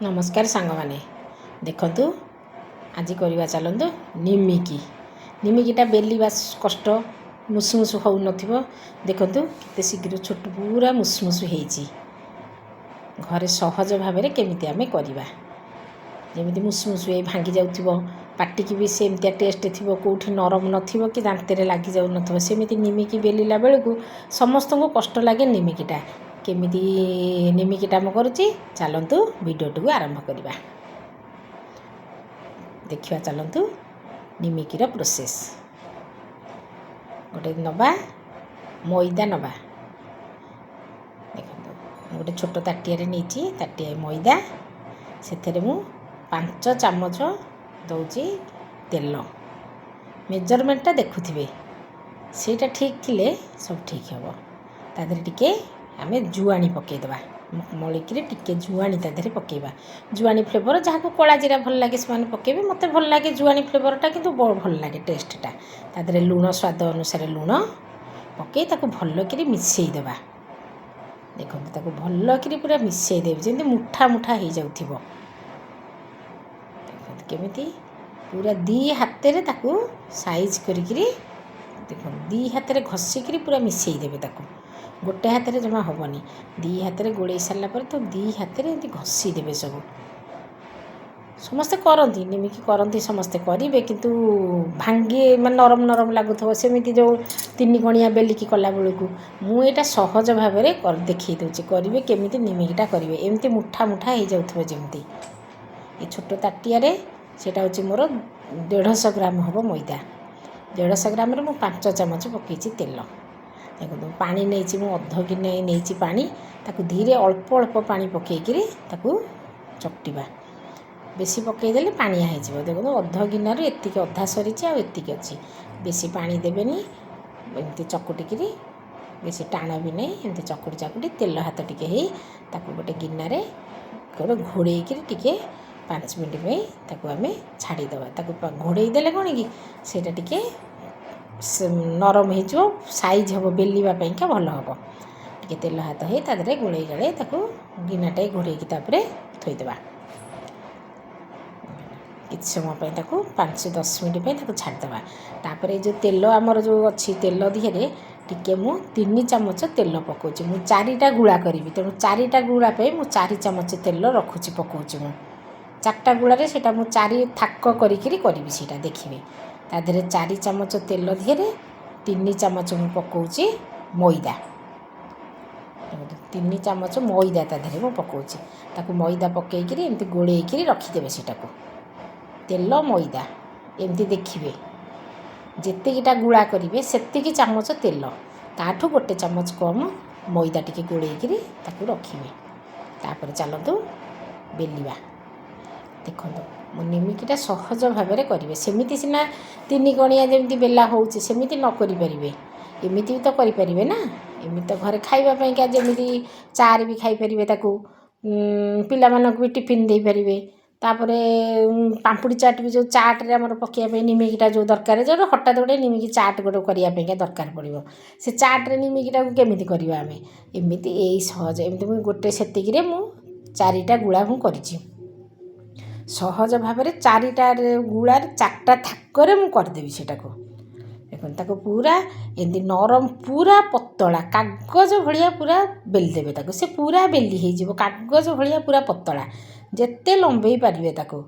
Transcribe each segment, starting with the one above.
नमस्कार सांग माने देखंतु आज करवा चलतु निमिकी निमिकीटा बेलिबा कष्ट मुसमुसु हो नथिबो देखंतु केते शीघ्र छोट पूरा मुसमुसु हेची घरे सहज भाव में केमिति आमे करवा जेमिति मुसमुसु हे भांगी जाउथिबो पाटी की भी सेमतिया टेस्ट थिबो कोठी नरम नथिबो कि दांते लागी जाउ नथिबो सेमिति निमिकी बेलिला बेलकु समस्त को कष्ट लागे निमिकीटा केमिति निमिकीटा म करूची चलतु वीडियो आरंभ करवा देखिया चलतु निमिकीर प्रोसेस गोटे नबा मैदा नबा देखो गोटे छोट ताटिया नहीं ताटिया मैदा से मु 5 चामच दौची तेल मेजरमेंटा देखुथिबे सेटा ठीक थिले सब ठीक हेबो तादरे टिके आमे जुआणी पकेइदबा मलिकी टिके जुआणी तादरे पकेइबा जुआणी फ्लेवर जहाँ को कला जीरा भल लगे से पकेबे मते भल लगे जुआणी फ्लेवरटा किंतु भल लगे टेस्टटा तादरे लूण स्वाद अनुसार लूण पकई ताको भल करी मिसई देबा देखो ताको भल करी पूरा मिसई देबे जेंति मुठा मुठा हो जाउथिबो केमिति पूरा दी हाथ रे ताको साइज करिकरी देखो दी हाथ रे घसीकरी पूरा मिसई देबे ताको गोटे हाथ रे जमा होबनी दी हाथ रे गोड़े सारला पर तो दी हाथ रे एंती घसी देबे सब समस्ते करती निमिकी करती समस्ते करेंगे किंतु भांगी मैं नरम नरम लगुव सेमती जो 3 कणिया बेलिकी कला बेलू मुझा सहज भाव में देखी दूसरी करेंगे केमी निमिकीटा करेंगे एमती मुठा मुठा हो जाऊे जमी ये छोट ताटिया सेटा हूँ मोर 150 ग्राम हम मैदा 150 ग्राम मुझे 5 चामच पकई तेल देखो पानी नहीं मु अध गिने नहीं पानी ताकू धीरे अल्प अल्प पानी पकईकरी ताकू चकटिबा बेसी पकईदे पानिया हो देखो अध गिनार एतिक अधा सरी आतिक अच्छी बेसी पानी देवेनि एमती चकुटिकी बेसी टाण भी नहीं एमती चकुटी चकुटी तेल हाथ टिके ही ताकू गोटे गिनारे घोड़े टिके 5 मिनट ताकू आमे छाड़ीदबा ताकू घोड़े देले कौन कि सेटा टिके नरम हो साइज हम बेलिवाई का भल हम टे तेल हाथ हो तादे गोले गाड़े गिनाटे घोड़े थोईदेवा किसी समय 5-10 मिनट छाड़देवा तापर जो तेल आमर जो अच्छी तेल दिहरे टिके मु 3 चामच तेल पकाउची मु 4टा गुड़ा करी तेणु 4टा गुड़ा मु 4 चामच तेल रखुची पकाउची मु 4टा गुड़े से 4 थाक करी से देखिए तादे 4 चामच तेल दिहरे 3 चामच मु पकाउची मैदा 3 चामच मैदा तादे मु पकाउची ताकू मैदा पकईकरी एमती गोड़ेकरी रखीदेवे सेटा तेल मैदा एमती देखिए जितकीटा गुड़ा करेंगे सेतिकी चामच तेल ताठू गोटे चामच कम मैदा टिके गोड़ेकरी ताकू रखिए तापर चलतु बेलिबा देखो मो निमिकीटा सहज भाव में करेंगे सेमिति सिना 3 कणिया जमी बेला होची सेमिति न करि परिबे एमिति भी तो करि परिबे ना एमिति तो घरे खाइबा पई का जेमिति चार भी खाई परिबे ताकू पिला मानक भी टिफिन दे परिबे तापरे पांपुड़ी चाट भी जो चाट रे हमर पकिया निमिकीटा जो दरकार जो हठात गोटे निमिकी चाट गोटे करिया दरकार पड़ो से चाट रे निमिकीटा केमिति करबा आमे एमिति एई सहज एमिति मु गोटे सेतिकी रे मु 4टा गुड़ा मु करिछि सहज भाव में 4टा गुड़ा 4टा थाकरे मु करदेवी सेटा को देखो ताको पूरा एमती नरम पूरा पतला कागज भलिया पूरा बेली देबे ताको से पूरा बेली हे जिवो कागज भलिया पूरा पतला जेते लंबेई पारिबे ताको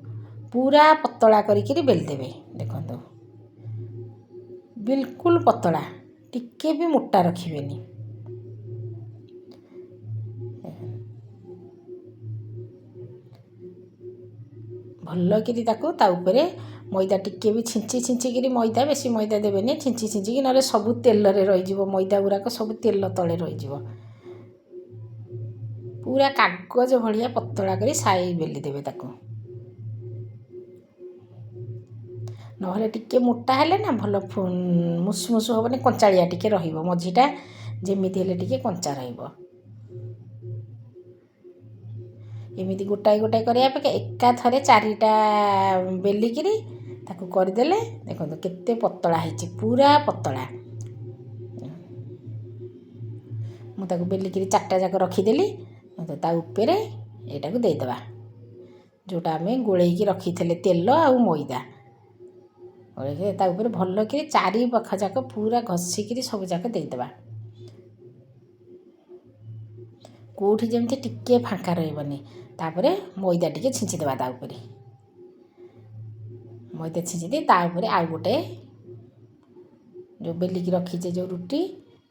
पूरा पतला करिकरी बेली देबे देखो बिल्कुल पतला टिके भी मोटा रखिबेनी भल कि ता उपरे मैदा टिके भी छिंची छिंचिकी मैदा बेसी मैदा देवेनि छिंची छिंचिकी ना सब तेल रे रही मैदा गुराक सब तेल तले रही पूरा कागज भलिया पतला करी साई बेली देबे ताको नहले टिके मोटा हेले ना भल मुसमुस होबनी कंचालिया टिके रहिबो मझीटा जेमिति हेले टिके कंचा रहिबो एमिति गोटाए गोटाए करिया पे एका थरे 4टा बेलिकी ताकू करदेले देखो केते पतला है पूरा पतला मुझे बेलिकी 4टा जाक रखीदेली ता उपरे यहाँ को देदेबा जोटा आम गोलैकी रखी तेल आउ मैदा गोलैकी ता ऊपर भल कि चारि पाख जाक पूरा घषिकी सब जाक देदेबा कौटी जमी टिके फांका रही तापर मैदा टिके छींचीदेवा ता ऊपर मैदा छींची दे तापर आउ गोटे जो बेलिकी रखीचे जो रुटी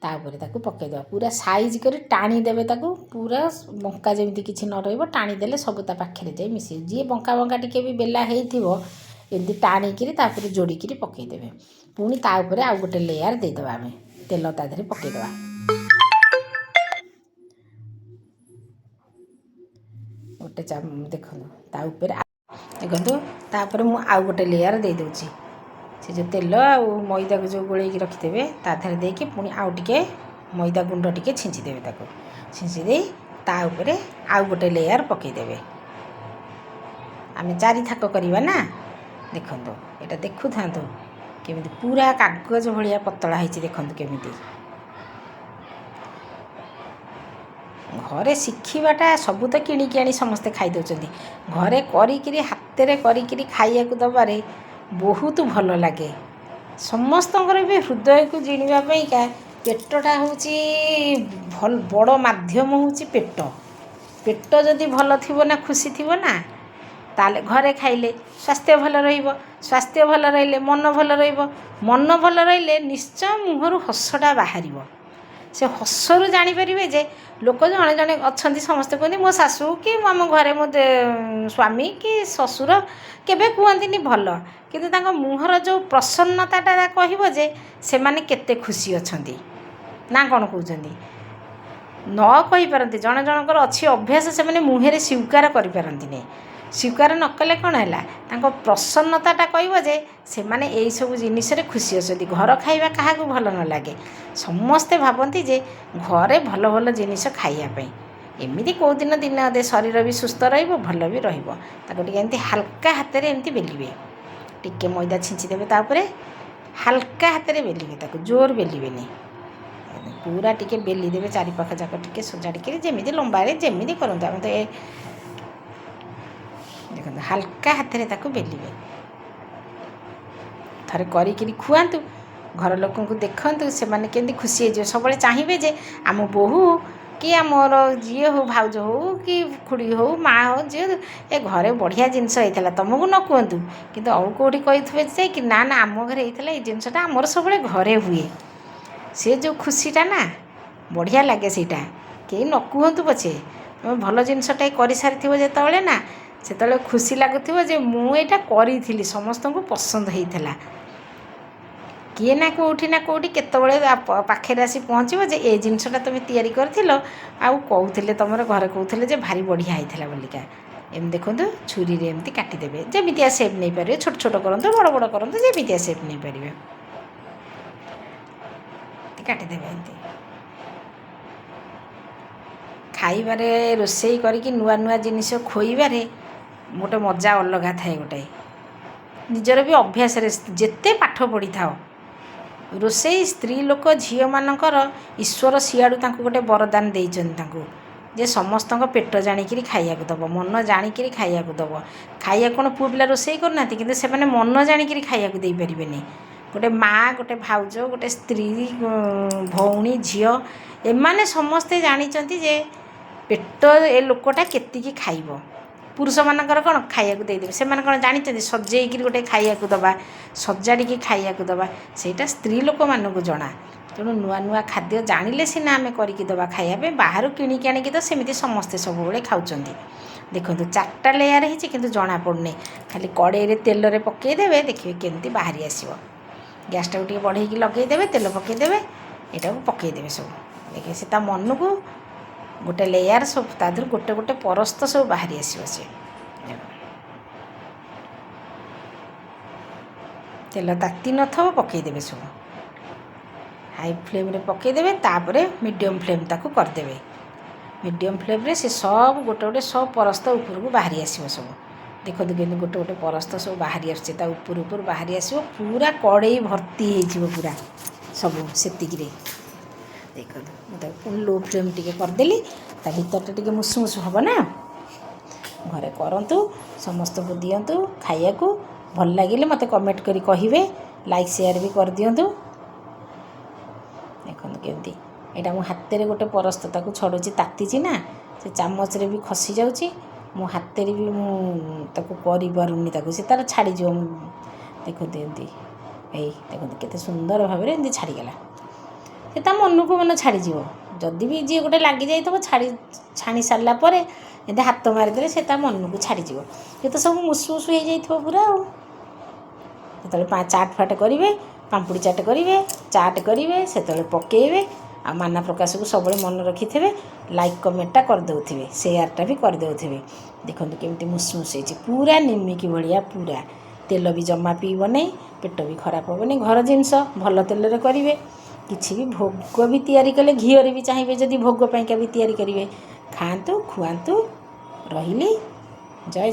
तापर ताकू पकईदेवा पूरा साइज कर टाणीदेवे ताकू पूरा बंका जमी किसी न रही टाणीदेले सब ता पाखे जाए मिसे जी बंका बंका टिके भी बेला होती टाणिकी तापर जोड़िकी पकईदेवे पुणी तापर आउ गोटे लेयर देदेवा आम तेल ता देहरे पकईदेवा गोटे देखो देखो तापर मु आउ गोटे लेयर दे दूची से जो तेल आउ मैदा को जो गोलैकी रखिथे ताधर देकी पुणी आउ टिके मैदा गुंड टिके छींचीदेवे ताको छींचीदे ता उपरे आउ गोटे लेयर पकईदेवे आम चारि थाक करवा ना देखो यहाँ देखु था केमी पूरा कागज भाया पतला होती देखो केमी घरे शिखिबाटा सबू तो किणिकी आनी समस्ते खाईदे घरे करी हाथ में करी खाइया दबारे बहुत भल लगे समस्त भी हृदय को जिणवाईका पेटटा हूँ भल बड़ मध्यम हूँ पेट पेट जदि भल थी ना खुशी थी ना ताले घरे खाइले स्वास्थ्य भल स्वास्थ्य भल रही मन भल मन भल रही निश्चय मुहर हसटा बाहर से हसरू जानीपर जे लोक जड़े जड़े अच्छा समस्ते कहते मो शाशु कि आम घरे मो स्वामी कि ससुर केबे कहती भल किंतु मुहर जो प्रसन्नताटा कह जे से माने केते खुशी अच्छा ना कौन कहते न कहीपारती जड़े जनकर अच्छी अभ्यास से मैंने मुहें स्वीकार करें स्वीकार न कले कौन है प्रसन्नताटा कह जे से माने यही सब जिनिस खुशी अच्छा घर खाइबा क्या भल न लगे समस्ते भावती जे घरे भल भल जिनिस खाइबापी एमती कौ दिन दिन अदे शरीर भी सुस्थ भल भी रही हाल्का हाथ में एमती बेलिए टिके मैदा छींचीदेवे तापर हाल्का हाथ में बेलिए जोर बेलिए पूरा टिके बेलीदेवे चारि पाख जाक टिके सजाड़ी जमी लंबा जमी करते आम तो देखो हाल्का हाथ में बेलिए थरे करी खुआतु घर लोक देखु से मैंने केमती खुशी हो सब चाहिए जे आम बोहू कि आमर जी हो भाउज हो कि खुड़ी हो माँ हो जी ए घरे बढ़िया जिनस होता तुमको न कहतु कि आउ कौटी कही से कि ना ना आम घर होता ये जिनसटा आमर सब घरे हुए से जो खुशीटा ना बढ़िया लगे सेटा कहीं न कहतु पछे तुम भल जिनसटा कर सारी जो ना से खुशी लगुव जे मुझा करी समस्त को पसंद होता किए ना कौटी केतबले पाखे आसी पहुँचो जे ए जिनसटा तुम तैयारी कर आउ कहते तुम घर कहते जे भारी बढ़िया होता बोलिका एम देखो छुरी रे एमती काटिदेवे जमितिया सेप नहीं पारे छोट छोट करते बड़ बड़ करते जमितिया सेप नहीं पारे काटिदेवे एमती खाइबारे रोसई करिकी नुआ नुआ जिनिस खोइबारे गोटे मजा अलग थाए गोटे निजर भी अभ्यास जेते पाठ पढ़ी थाओ रोसई स्त्री लोक झील मानकर ईश्वर सियाड़ू गोटे वरदान देइछन्ति जे समस्त पेट जाणिकी खाइया दब मन जाणिकी खाइया दब खाइया कौन पुआ पिला रोसई करना कि से मन जाणिकी खाइया दे पारे गोटे माँ गोटे भाउज गोटे स्त्री भौणी झील एमाने समस्ते जानिचंती जे पेट ए लोकटा केतिकी खाइब पुरुष मानकर कौन खाइया देदेवे से कौन जानते सजेक गोटे खाइया दबा सजाड़ी खाइया दबा सेटा स्त्री लोक मानक जना तेणु नुआ नुआ खाद्य जानिले सीना आम करके दबा खाइबा बाहर किणिकी आनिकी तो सेमती समस्ते सब खाऊँ देखो चार्टा लेयर होती कि जना पड़ूनी खाली कड़े तेल रे पकईदेवे देखिए केमती बाहरी आसो गैस टाक बढ़े लगेदेवे तेल पकईदेवे यहाँ पकईदेवे सब देखिए से मन को गोटे लेयर सब तादर गोटे गोटे परस्त सब बाहरी आसो सी तेल ताती न पकईदेवे सब हाई फ्लेम रे पकईदेवे तापर मीडियम फ्लेम ताकू करदेवे मीडियम फ्लेम रे से सब गोटे गोटे सब परस्त ऊपर को बाहरी आसो सब देखो कि गोटे गोटे परस्त सब बाहरी आसता ऊपर ऊपर बाहरी आसो पूरा कड़े भर्ती हो पूरा सब सेतिक देखो लो फ्लेम टी करदेली ता भीतर टे मुसु मुसु हम ना ଘରେ କରନ୍ତୁ, ସମସ୍ତଙ୍କୁ ଦିଅନ୍ତୁ ଖାଇବାକୁ। ଭଲ ଲାଗିଲେ ମୋତେ କମେଣ୍ଟ କରି କହିବେ, ଲାଇକ୍ ସେୟାର ବି କରିଦିଅନ୍ତୁ। ଦେଖନ୍ତୁ କେମିତି ଏଇଟା ମୁଁ ହାତରେ ଗୋଟେ ପରସ୍ତ ତାକୁ ଛଡ଼ୁଛି, ତାତିଛି ନା, ସେ ଚାମଚରେ ବି ଖସି ଯାଉଛି, ମୋ ହାତରେ ବି ମୁଁ ତାକୁ କରିପାରୁନି, ତାକୁ ସେ ତା'ର ଛାଡ଼ିଯିବ। ଦେଖନ୍ତୁ ଏମିତି, ଏଇ ଦେଖନ୍ତୁ କେତେ ସୁନ୍ଦର ଭାବରେ ଏମିତି ଛାଡ଼ିଗଲା। ସେ ତା ମନକୁ ମନ ଛାଡ଼ିଯିବ। ଯଦି ବି ଯିଏ ଗୋଟେ ଲାଗିଯାଇଥିବ ଛାଣି ସାରିଲା ପରେ ଏମିତି ହାତ ମାରିଦେଲେ ସେ ତା ମନକୁ ଛାଡ଼ିଯିବ। ସେ ତ ସବୁ ମୁସୁ ହେଇଯାଇଥିବ ପୁରା ଆଉ। ଯେତେବେଳେ ଚାଟ୍ ଫାଟ୍ କରିବେ, ପାମ୍ପୁଡ଼ି ଚାଟ୍ କରିବେ, ଚାଟ୍ କରିବେ, ସେତେବେଳେ ପକାଇବେ। ଆଉ ମାନା ପ୍ରକାଶକୁ ସବୁବେଳେ ମନେ ରଖିଥିବେ, ଲାଇକ୍ କମେଣ୍ଟଟା କରିଦେଉଥିବେ, ସେୟାରଟା ବି କରିଦେଉଥିବେ। ଦେଖନ୍ତୁ କେମିତି ମୁସମୁସ ହେଇଛି, ପୁରା ନିମିକି ଭଳିଆ ପୁରା। ତେଲ ବି ଜମା ପିଇବ ନାହିଁ, ପେଟ ବି ଖରାପ ହେବନି। ଘର ଜିନିଷ ଭଲ ତେଲରେ କରିବେ। କିଛି ବି ଭୋଗ ବି ତିଆରି କଲେ ଘିଅରେ ବି ଚାହିଁବେ ଯଦି ଭୋଗ ପାଇଁକା ବି ତିଆରି କରିବେ। ଖାଆନ୍ତୁ, ଖୁଆନ୍ତୁ। ରହିଲି, ଜୟ